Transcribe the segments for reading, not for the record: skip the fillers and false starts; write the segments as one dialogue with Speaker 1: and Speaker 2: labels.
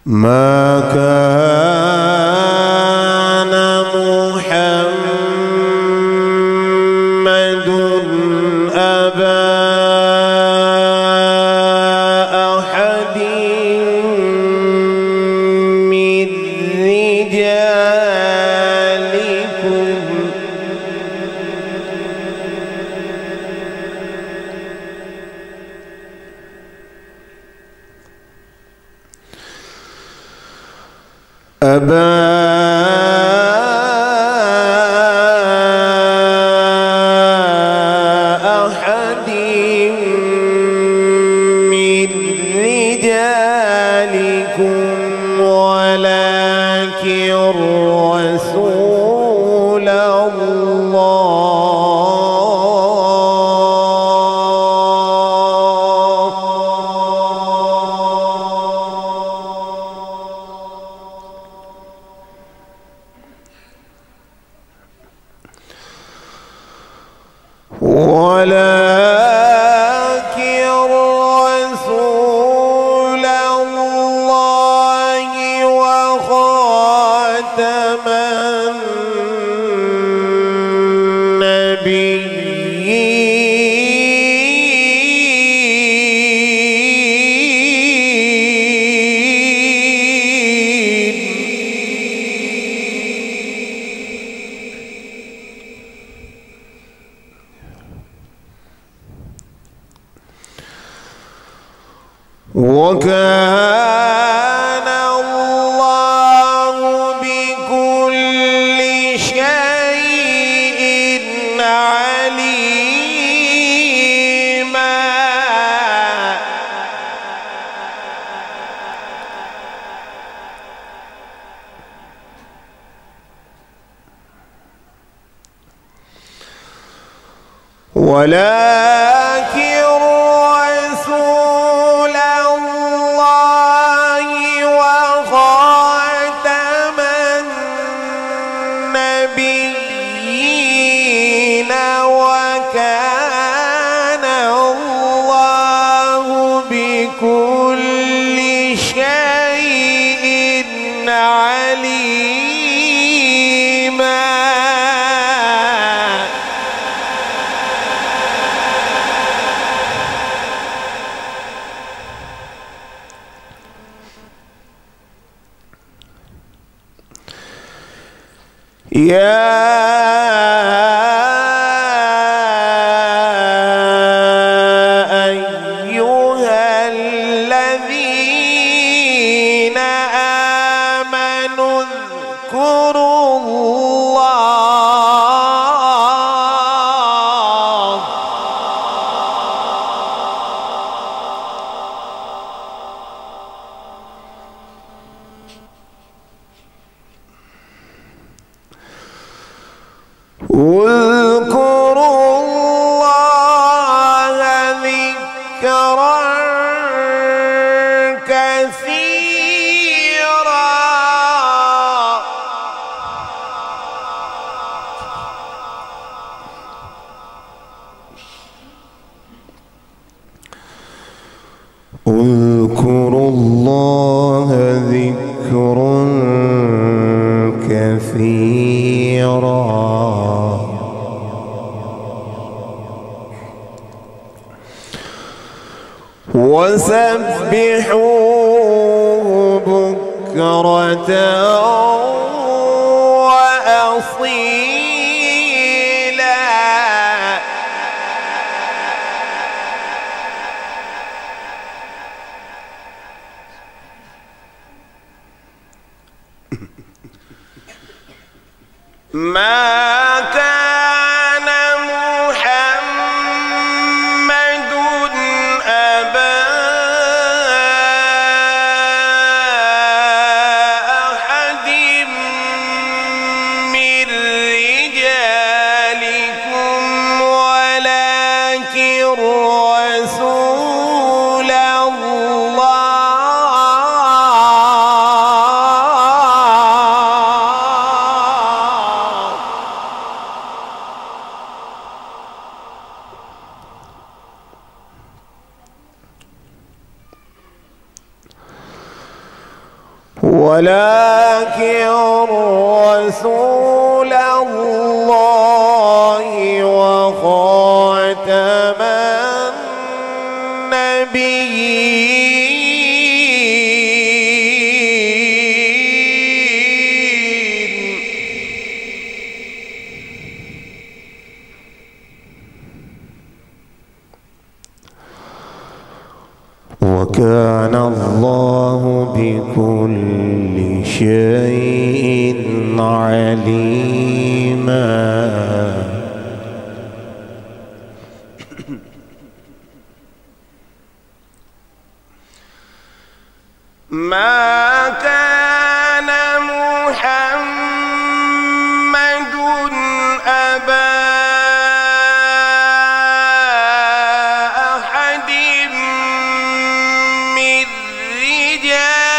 Speaker 1: ما كان محمد أبا أحد من رجالكم أبا أحد من رجالكم ولكن رسول الله وخاتم وكان الله بكل شيء عليما ولكن رسول الله وخاتم النبيين وكان الله بكل شيء عليما يا أيها الذين آمنوا اذكروا الله واذكروا الله ذكرا كثيرا اذكروا الله ذكرا كثيرا وسبحوه بكرة وأصيلا ما كان محمد أبا أحد من رجالكم ولكن رسول الله ولكن رسول الله وخاتم النبيين. وكان الله بكل شيء عليما. ما كان محمد أبا أحد من رجالكم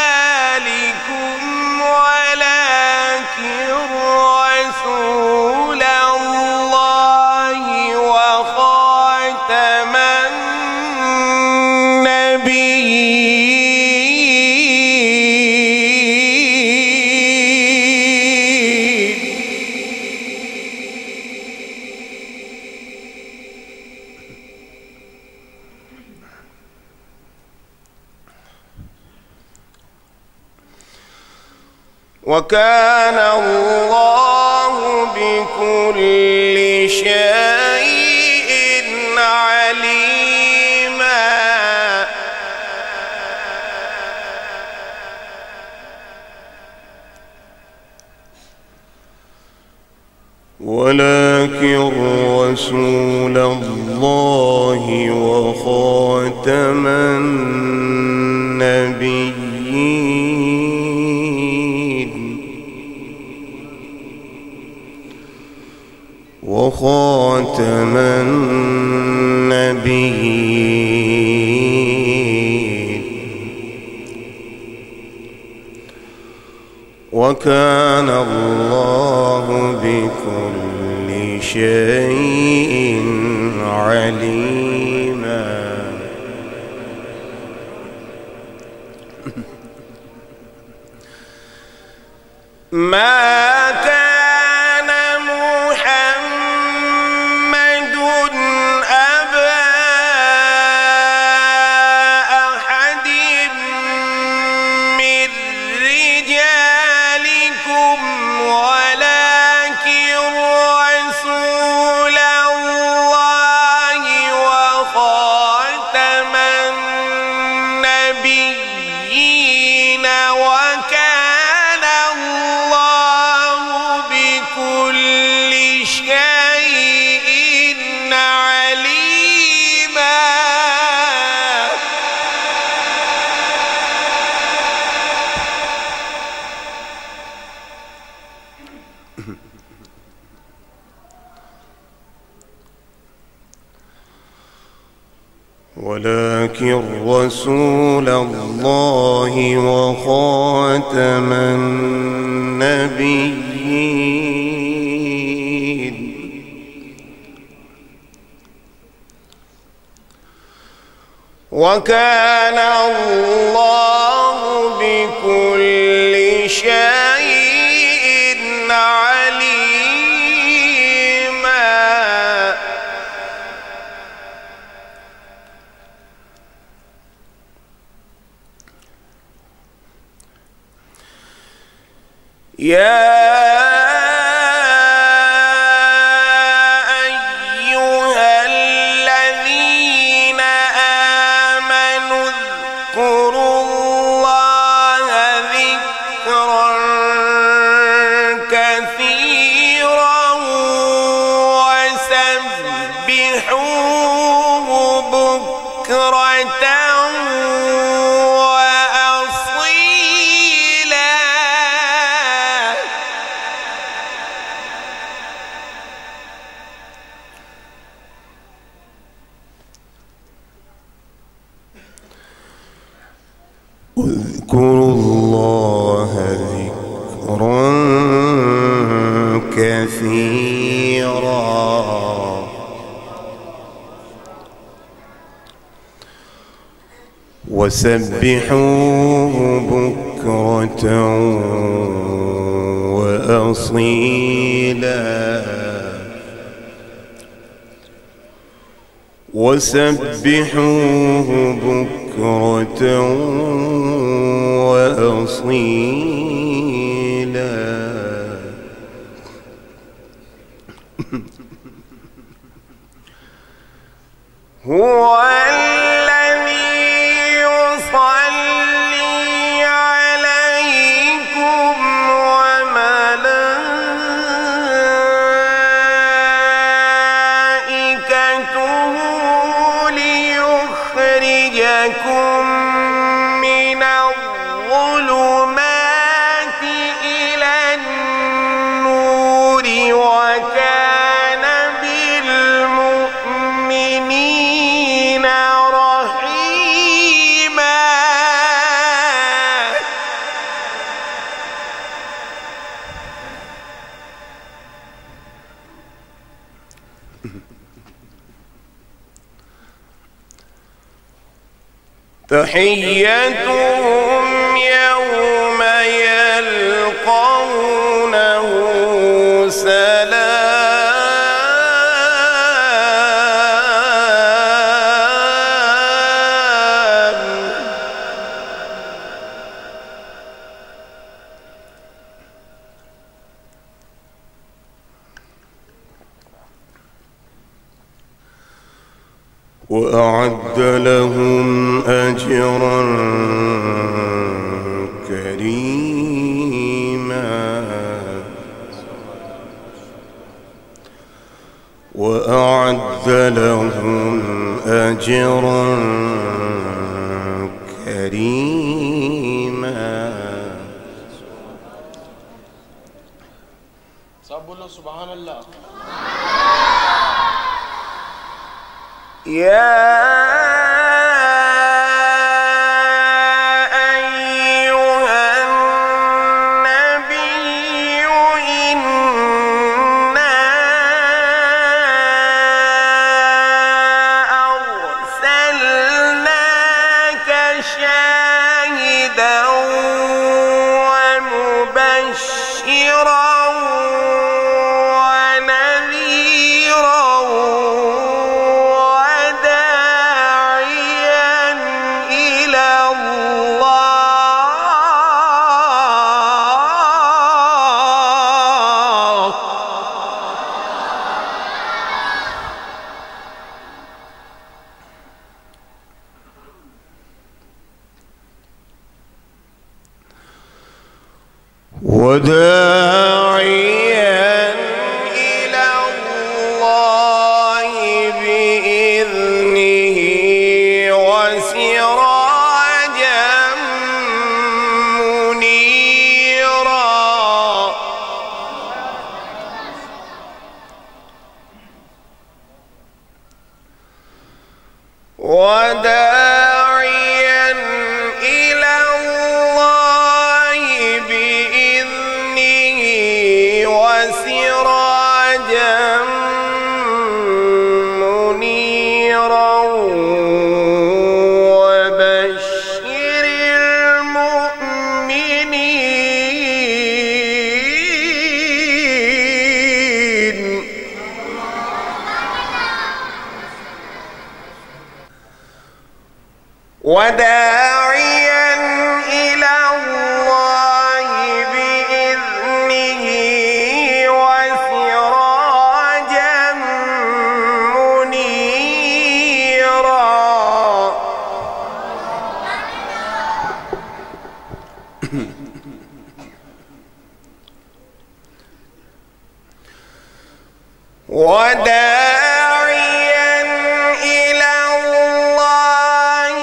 Speaker 1: ولكن رسول الله وخاتم النبيين. وكان الله بكل شيء عليما. ولكن رسول الله وخاتم النبيين. وخاتم النبيين. وكان الله بكل شيء عليما. ما كان محمد أبا أحد من رجالكم ولكن رسول الله وخاتم النبيين. وكان الله بكل شيء عليما. ولكن رسول الله وخاتم النبيين. وكان الله بكل شيء عليما. يا أيها الذين آمنوا اذكروا الله ذكرا كثيرا وسبحوه بكرة واذكروا الله ذكرا كثيرا وسبحوه بكرة وأصيلا وسبحوه بكرة وأصيلا هو الذي يصلي عليكم وملائكته ليخرجكم من الظلمات إلى النور وكان بالمؤمنين رحيما. تحيتهم يوم يلقونه سلام. وأعد لهم أجرا كريما وأعد لهم أجرا كريما.
Speaker 2: سبحان الله.
Speaker 1: يا شاهدا ومبشرا ونذيرا وداعيا إلى الله. وداعيا إلى الله بإذنه وسراجا منيرا. وداعيا إلى الله بإذنه وسراجا منيرا وبشر المؤمنين. وداعيا إلى الله بإذنه وسراجا منيرا. وداعيا إلى الله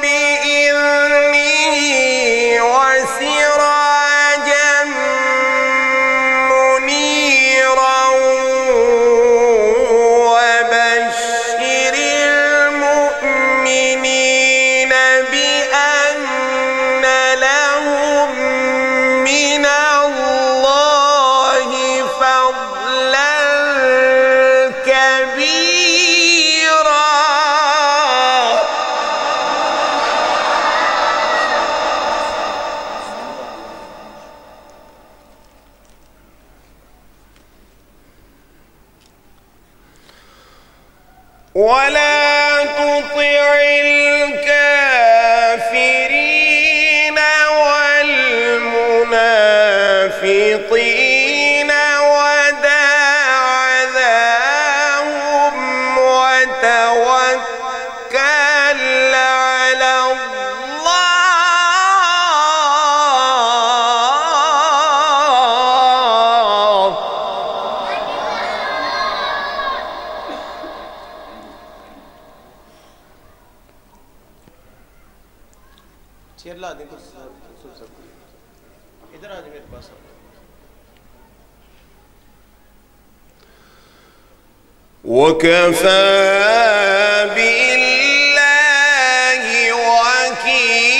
Speaker 1: بإذنه وسراجا منيرا وبشر المؤمنين بأن لهم من الله فضلا ولا تطع الكافرين والمنافقين ودع أذاهم وتوكل على الله.
Speaker 2: चेयर ला दें तो सुन सकते हैं। इधर आ जाए मेरे पास।
Speaker 1: وكفى بالله وكيلا.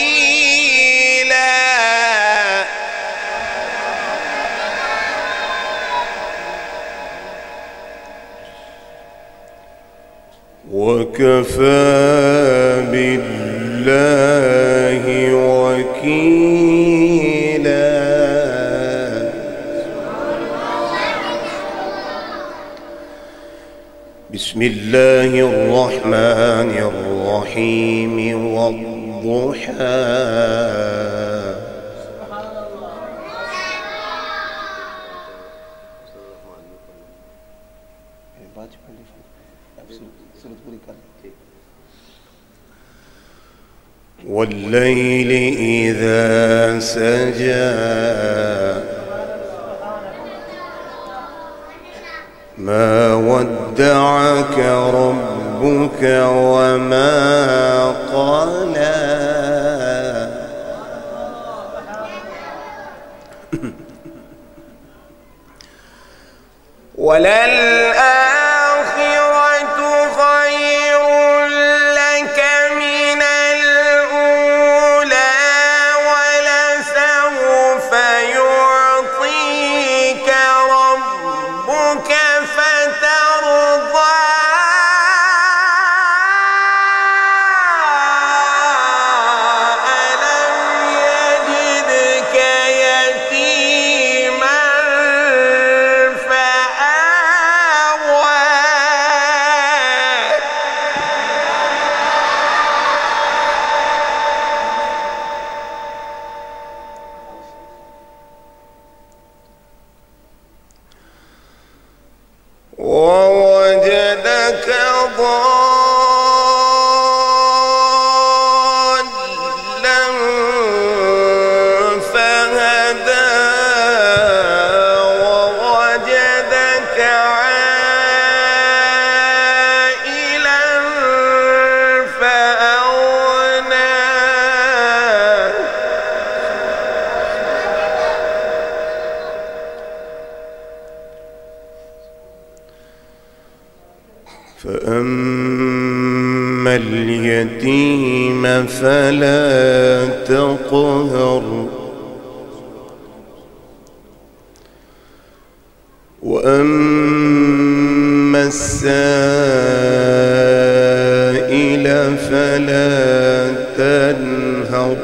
Speaker 1: وكفى بالله وكيلا. بسم الله الرحمن الرحيم والضحى. والليل إذا سجى ما ودعك ربك وما قلى. وللآخرة خير لك من الأولى ولسوف يعطيك ربك فترضى. ألم يجدك يتيما فآوى. ووجدك ضالا فهدى. ووجدك عائلا فأغنى. فأما اليتيم فلا تقهر. وأما السائل فلا تنهر.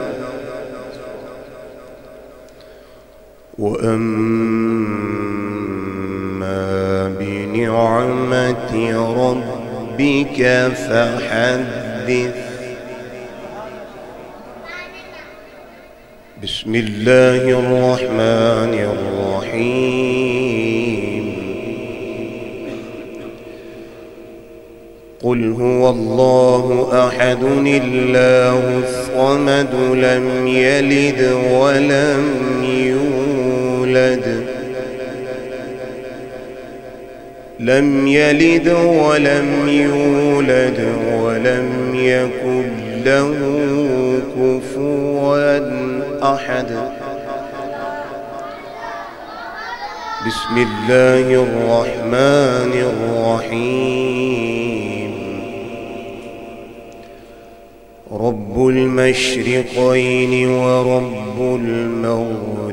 Speaker 1: وأما بنعمة ربك فحدث. بسم الله الرحمن الرحيم. قل هو الله أحد الله الصمد لم يلد ولم يولد ولم يكن له كفوا أحد. بسم الله الرحمن الرحيم. رب المشرقين ورب المغربين.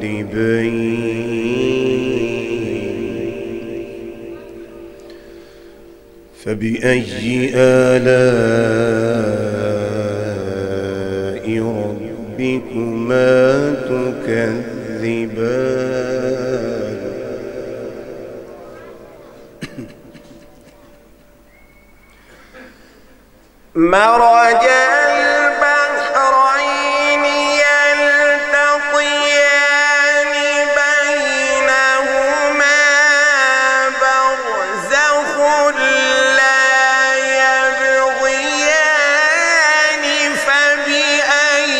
Speaker 1: فبأي آلاء ربكما تكذبان.
Speaker 3: مرج البحرين يلتقيان بينهما برزخ لا يبغيان فبأي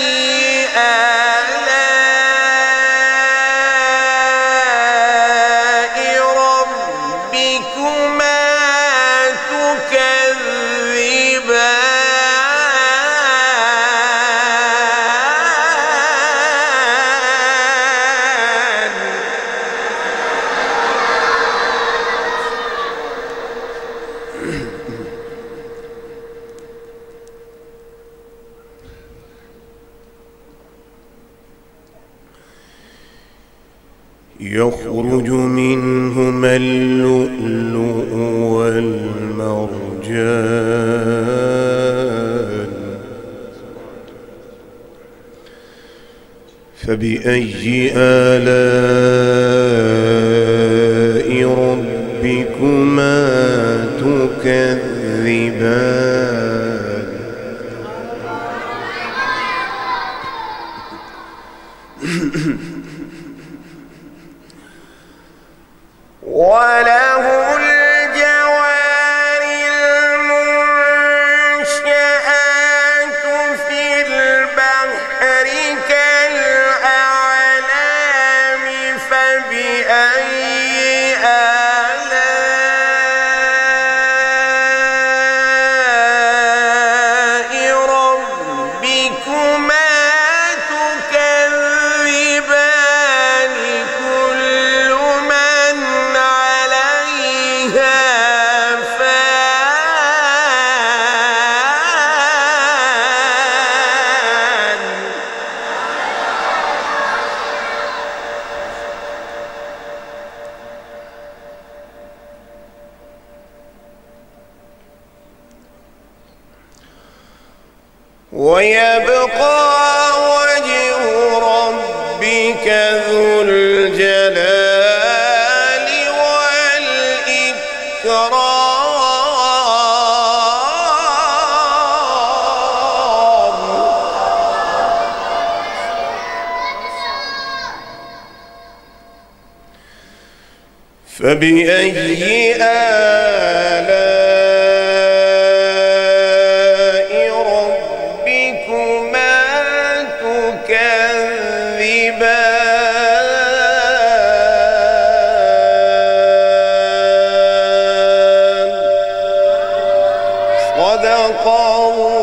Speaker 3: آلاء ربكما
Speaker 1: يخرج منهما اللؤلؤ والمرجان فبأي آلاء ربكما تكذبان
Speaker 3: وله الجوار المنشآت في البحر كالأعلام فبأي آلاء ربكما تكذبان كل من عليها فان ويبقى وجه ربك ذو الجلال والإكرام فبأي آلاء ربكما تكذبان صدق الله